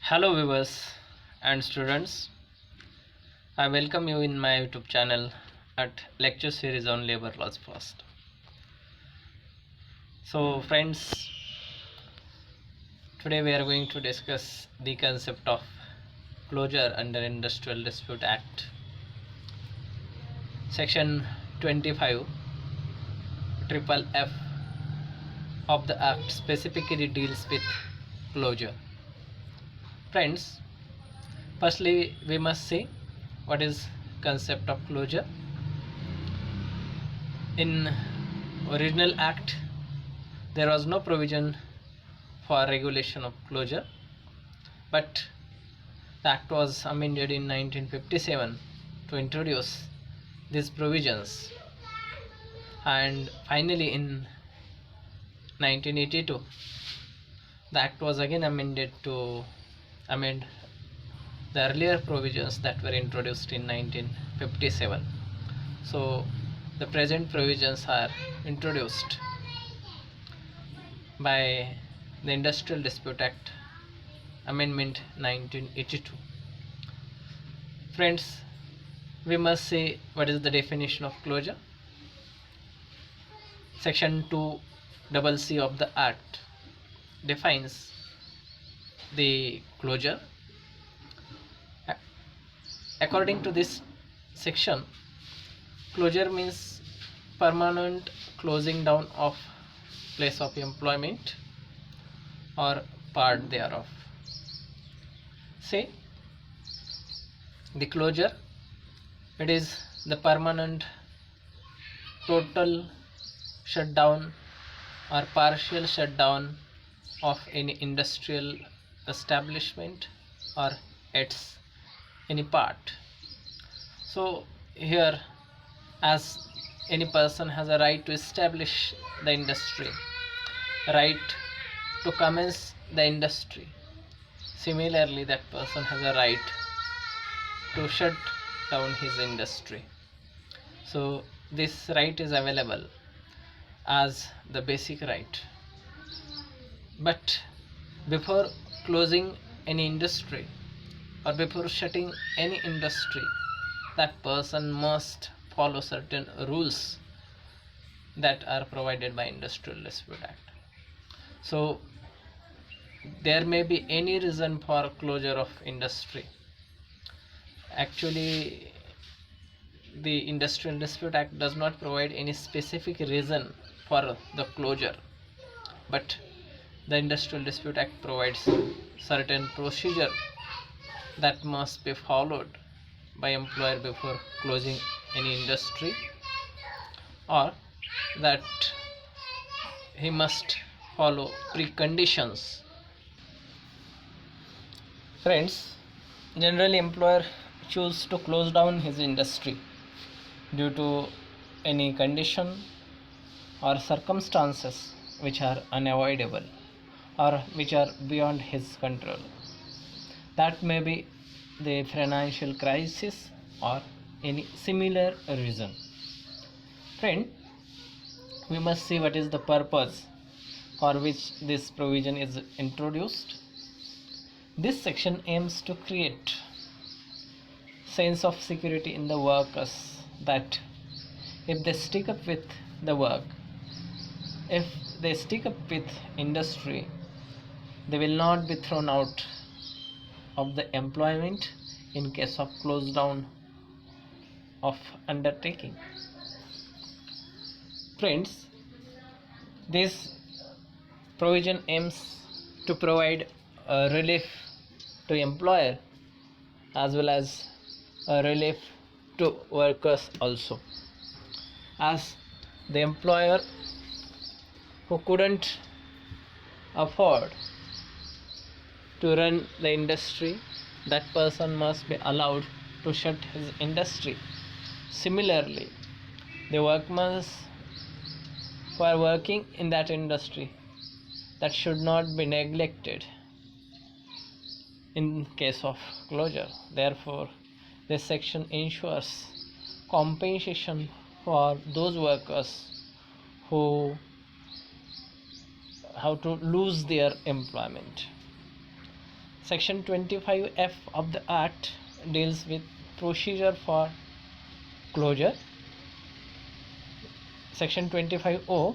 Hello viewers and students. I welcome you in my YouTube channel at lecture series on labor laws first. So friends, today we are going to discuss the concept of closure under Industrial Dispute Act. Section 25 triple F of the act specifically deals with closure. Friends, firstly we must see what is concept of closure. In original act there was no provision for regulation of closure, but the act was amended in 1957 to introduce these provisions, and finally in 1982 the act was again amended to amend the earlier provisions that were introduced in 1957. So the present provisions are introduced by the Industrial Dispute Act Amendment 1982. Friends, we must say what is the definition of closure. Section 2cc of the Act defines the closure. According to this section, closure means permanent closing down of place of employment or part thereof. Say the closure, it is the permanent total shutdown or partial shutdown of any industrial establishment or its any part. So here, as any person has a right to establish the industry, right to commence the industry, similarly that person has a right to shut down his industry. So this right is available as the basic right. But before closing any industry or before shutting any industry, that person must follow certain rules that are provided by Industrial Dispute Act. So there may be any reason for closure of industry. Actually, the Industrial Dispute Act does not provide any specific reason for the closure, but the Industrial Dispute Act provides certain procedure that must be followed by employer before closing any industry, or that he must follow preconditions. Friends, generally employer choose to close down his industry due to any condition or circumstances which are unavoidable or which are beyond his control. That may be the financial crisis or any similar reason. Friend, we must see what is the purpose for which this provision is introduced. This section aims to create sense of security in the workers, that if they stick up with the work, if they stick up with industry, they will not be thrown out of the employment in case of close down of undertaking. Friends, this provision aims to provide a relief to employer as well as a relief to workers also, as the employer who couldn't afford to run the industry, that person must be allowed to shut his industry. Similarly, the workmen who are working in that industry, that should not be neglected in case of closure. Therefore, this section ensures compensation for those workers who have to lose their employment. Section 25F of the Act deals with procedure for closure. Section 25O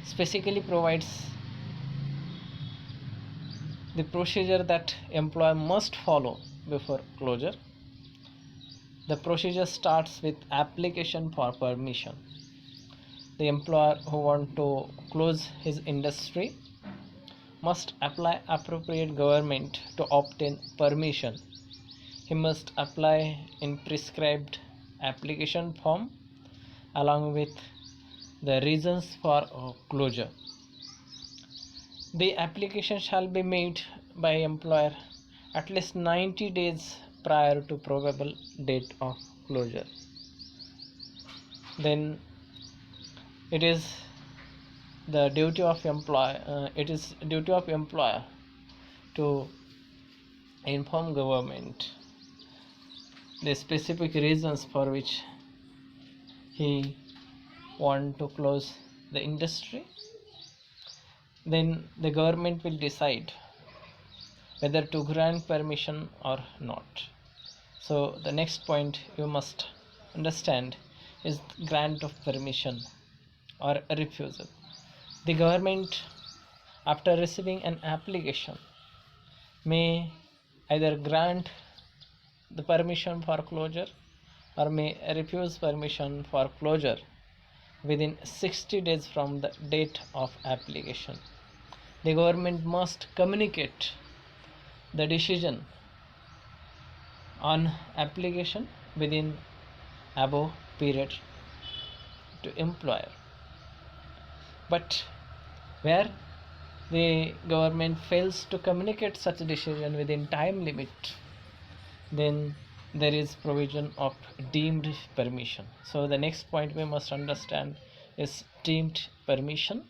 specifically provides the procedure that employer must follow before closure. The procedure starts with application for permission. The employer who wants to close his industry must apply appropriate government to obtain permission. He must apply in prescribed application form along with the reasons for closure. The application shall be made by employer at least 90 days prior to probable date of closure. Then it is the duty of employer to inform government the specific reasons for which he want to close the industry. Then the government will decide whether to grant permission or not. So the next point you must understand is grant of permission or refusal. The government, after receiving an application, may either grant the permission for closure or may refuse permission for closure within 60 days from the date of application. The government must communicate the decision on application within above period to employer. But where the government fails to communicate such a decision within time limit, then there is provision of deemed permission. So the next point we must understand is deemed permission,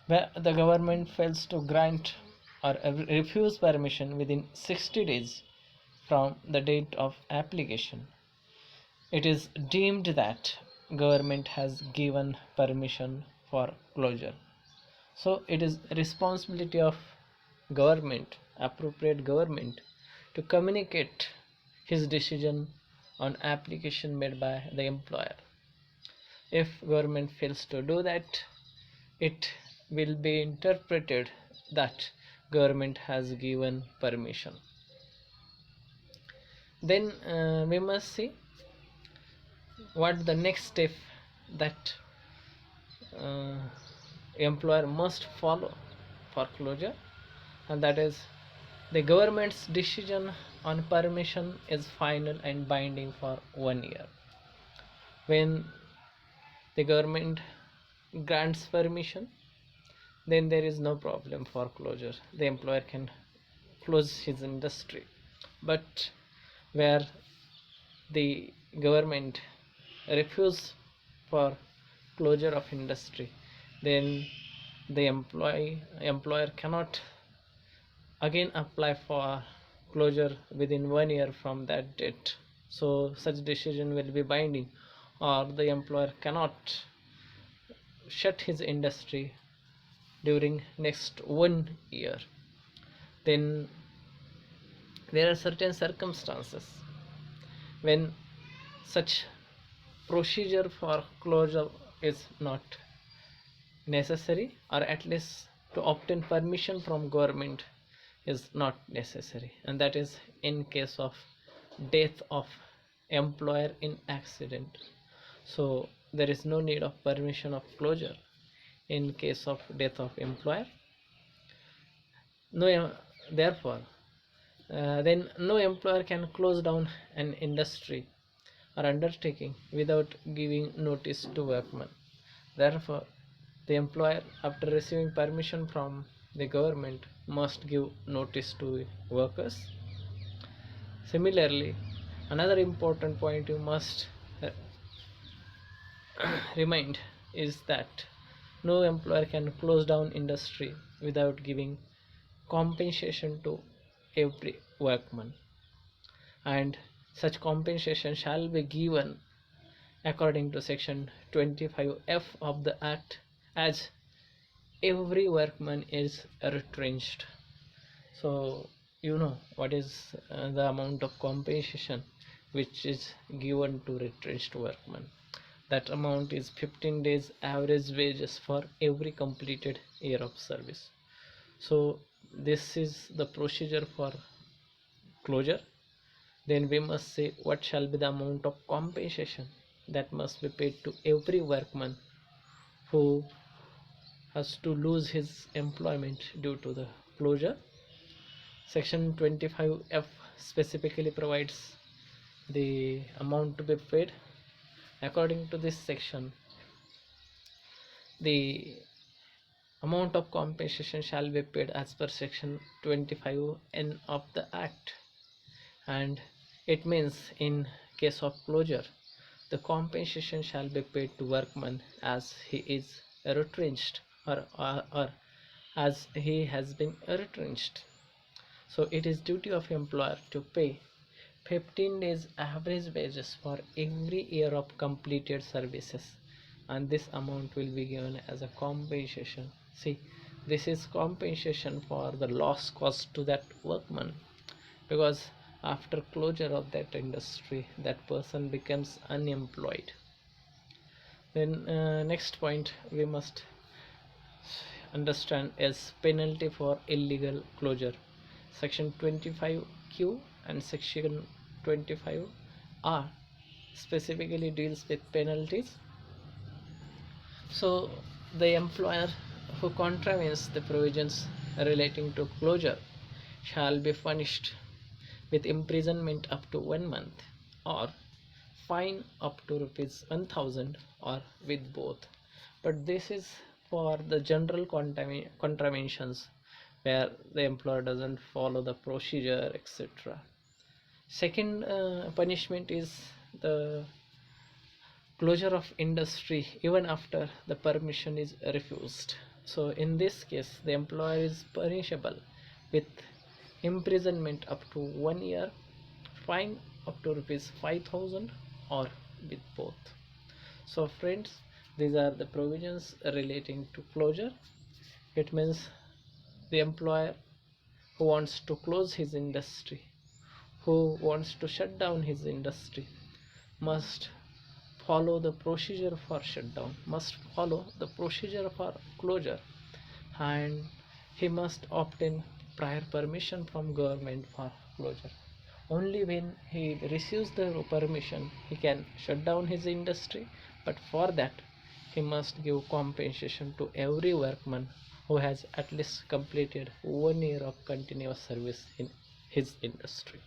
where the government fails to grant or refuse permission within 60 days from the date of application. It is deemed that government has given permission for closure. So it is responsibility of government, appropriate government, to communicate his decision on application made by the employer. If government fails to do that, it will be interpreted that government has given permission. Then we must see what the next step that employer must follow for closure, and that is the government's decision on permission is final and binding for 1 year. When the government grants permission, then there is no problem for closure. The employer can close his industry. But where the government refuses for closure of industry, then the employer cannot again apply for closure within 1 year from that date. So such decision will be binding, or the employer cannot shut his industry during next 1 year. Then there are certain circumstances when such procedure for closure is not necessary, or at least to obtain permission from government is not necessary, and that is in case of death of employer in accident. So there is no need of permission of closure in case of death of employer. Therefore then no employer can close down an industry or undertaking without giving notice to workmen. Therefore the employer, after receiving permission from the government, must give notice to workers. Similarly, another important point you must remind is that no employer can close down industry without giving compensation to every workman, and such compensation shall be given according to section 25F of the Act, as every workman is retrenched. So you know what is the amount of compensation which is given to retrenched workmen. That amount is 15 days average wages for every completed year of service. So this is the procedure for closure. Then we must say what shall be the amount of compensation that must be paid to every workman who has to lose his employment due to the closure. Section 25F specifically provides the amount to be paid. According to this section, the amount of compensation shall be paid as per section 25N of the Act, and it means in case of closure, the compensation shall be paid to workman as he is retrenched, or as he has been retrenched. So it is duty of employer to pay 15 days average wages for every year of completed services, and this amount will be given as a compensation. See, this is compensation for the loss caused to that workman, because after closure of that industry that person becomes unemployed. Then next point we must understand is penalty for illegal closure. Section 25Q and section 25R specifically deals with penalties. So the employer who contravenes the provisions relating to closure shall be punished with imprisonment up to 1 month, or fine up to rupees 1000, or with both. But this is for the general contraventions where the employer doesn't follow the procedure, etc. Second punishment is the closure of industry even after the permission is refused. So in this case the employer is punishable with imprisonment up to 1 year, fine up to rupees 5000, or with both. So friends, these are the provisions relating to closure. It means the employer who wants to close his industry, who wants to shut down his industry, must follow the procedure for shutdown, must follow the procedure for closure, and he must obtain prior permission from government for closure. Only when he receives the permission he can shut down his industry, but for that he must give compensation to every workman who has at least completed 1 year of continuous service in his industry.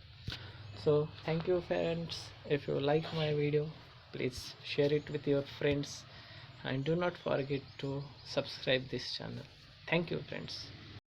So thank you friends. If you like my video, please share it with your friends, and do not forget to subscribe this channel. Thank you friends.